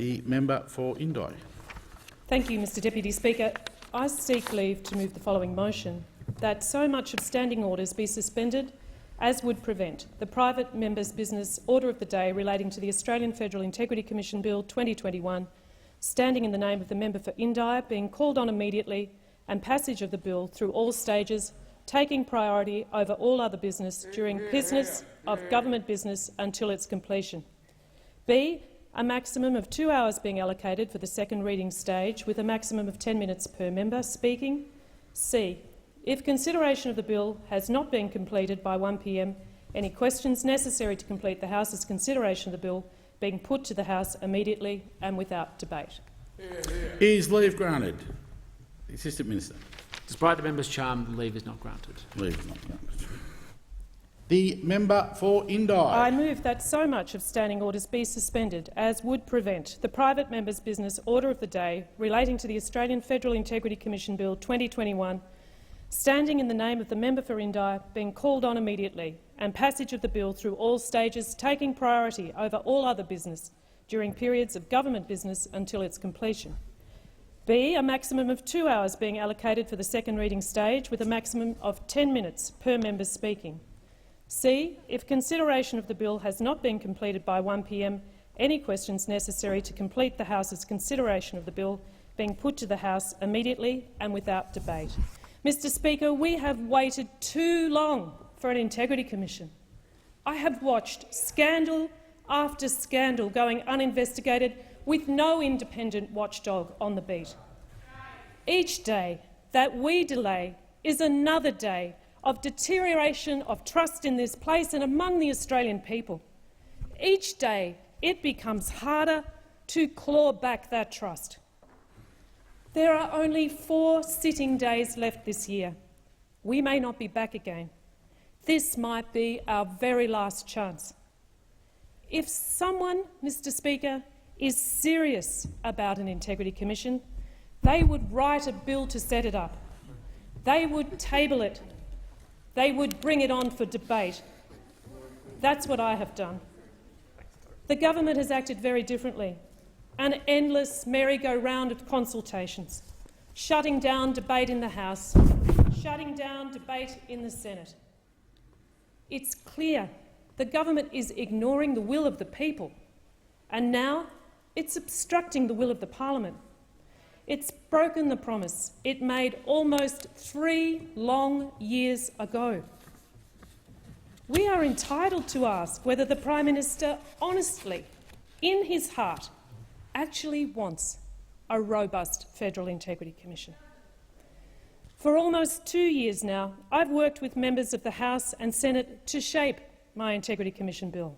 The member for Indi. Thank you, Mr Deputy Speaker. I seek leave to move the following motion, that so much of standing orders be suspended as would prevent the private member's business order of the day relating to the Australian Federal Integrity Commission Bill 2021, standing in the name of the member for Indi, being called on immediately, and passage of the bill through all stages, taking priority over all other business during business of government business until its completion. B. A maximum of 2 hours being allocated for the second reading stage, with a maximum of 10 minutes per member speaking. C. If consideration of the bill has not been completed by 1 p.m, any questions necessary to complete the House's consideration of the bill being put to the House immediately and without debate. Is leave granted? The Assistant Minister. Despite the member's charm, leave is not granted. Leave is not granted. The member for Indi. I move that so much of standing orders be suspended as would prevent the private member's business order of the day relating to the Australian Federal Integrity Commission Bill 2021, standing in the name of the member for Indi, being called on immediately, and passage of the bill through all stages, taking priority over all other business during periods of government business until its completion. B. A maximum of 2 hours being allocated for the second reading stage, with a maximum of 10 minutes per member speaking. C. If consideration of the bill has not been completed by 1 p.m, any questions necessary to complete the House's consideration of the bill being put to the House immediately and without debate. Mr Speaker, we have waited too long for an Integrity Commission. I have watched scandal after scandal going uninvestigated with no independent watchdog on the beat. Each day that we delay is another day of deterioration of trust in this place and among the Australian people. Each day it becomes harder to claw back that trust. There are only 4 sitting days left this year. We may not be back again. This might be our very last chance. If someone, Mr Speaker, is serious about an Integrity Commission, they would write a bill to set it up. They would table it. They would bring it on for debate. That's what I have done. The government has acted very differently. An endless merry-go-round of consultations, shutting down debate in the House, shutting down debate in the Senate. It's clear the government is ignoring the will of the people, and now it's obstructing the will of the parliament. It's broken the promise it made almost 3 long years ago. We are entitled to ask whether the Prime Minister honestly, in his heart, actually wants a robust Federal Integrity Commission. For almost 2 years now, I've worked with members of the House and Senate to shape my Integrity Commission bill.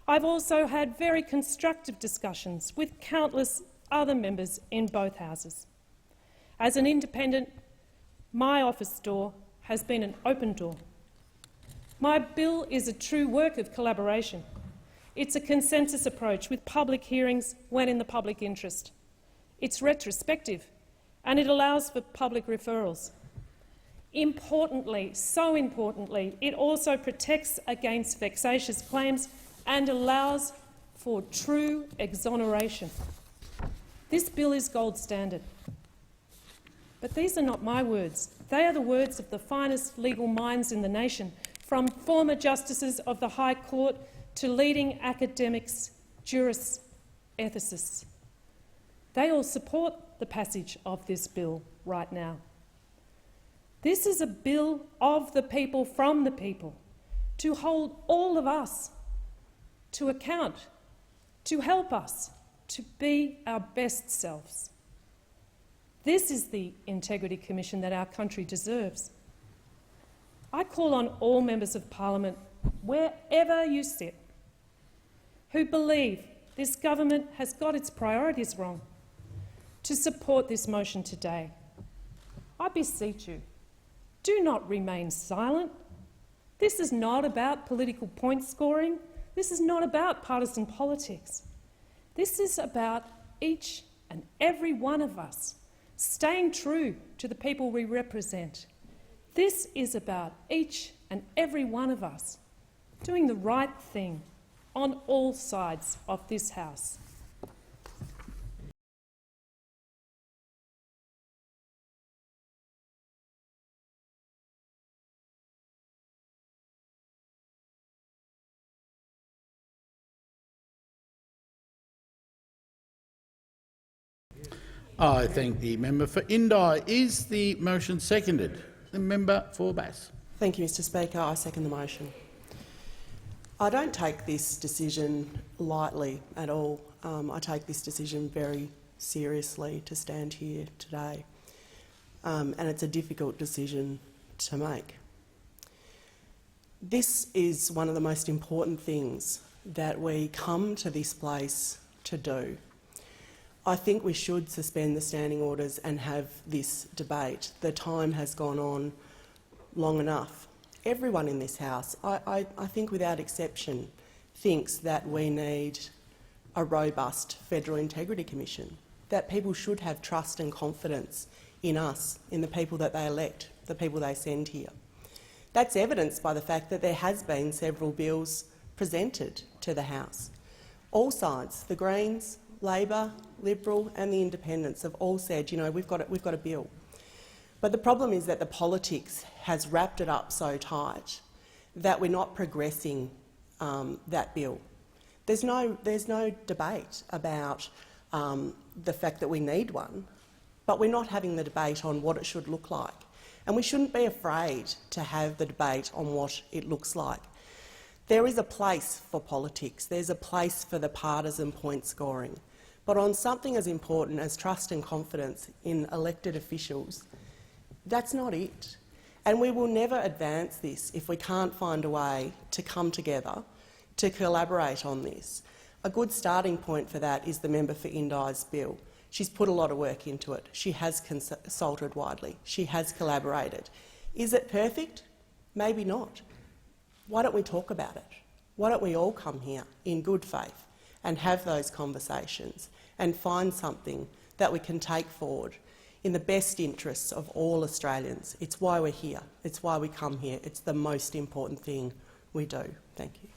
I've also had very constructive discussions with countless other members in both houses. As an independent, my office door has been an open door. My bill is a true work of collaboration. It's a consensus approach with public hearings when in the public interest. It's retrospective, and it allows for public referrals. Importantly, so importantly, it also protects against vexatious claims and allows for true exoneration. This bill is gold standard. But these are not my words. They are the words of the finest legal minds in the nation, from former justices of the High Court to leading academics, jurists, ethicists. They all support the passage of this bill right now. This is a bill of the people, from the people, to hold all of us to account, to help us to be our best selves. This is the Integrity Commission that our country deserves. I call on all members of Parliament, wherever you sit, who believe this government has got its priorities wrong, to support this motion today. I beseech you, do not remain silent. This is not about political point scoring. This is not about partisan politics. This is about each and every one of us staying true to the people we represent. This is about each and every one of us doing the right thing on all sides of this House. I thank the member for Indi. Is the motion seconded? The member for Bass. Thank you, Mr Speaker. I second the motion. I don't take this decision lightly at all. I take this decision very seriously to stand here today, and it's a difficult decision to make. This is one of the most important things that we come to this place to do. I think we should suspend the standing orders and have this debate. The time has gone on long enough. Everyone in this House, I think without exception, thinks that we need a robust Federal Integrity Commission, that people should have trust and confidence in us, in the people that they elect, the people they send here. That's evidenced by the fact that there has been several bills presented to the House. All sides, the Greens, Labor, Liberal and the Independents have all said, you know, we've got a bill. But the problem is that the politics has wrapped it up so tight that we're not progressing that bill. There's no debate about the fact that we need one, but we're not having the debate on what it should look like. And we shouldn't be afraid to have the debate on what it looks like. There is a place for politics. There's a place for the partisan point scoring. But on something as important as trust and confidence in elected officials, that's not it. And we will never advance this if we can't find a way to come together, to collaborate on this. A good starting point for that is the member for Indi's bill. She's put a lot of work into it. She has consulted widely. She has collaborated. Is it perfect? Maybe not. Why don't we talk about it? Why don't we all come here in good faith and have those conversations and find something that we can take forward in the best interests of all Australians? It's why we're here. It's why we come here. It's the most important thing we do. Thank you.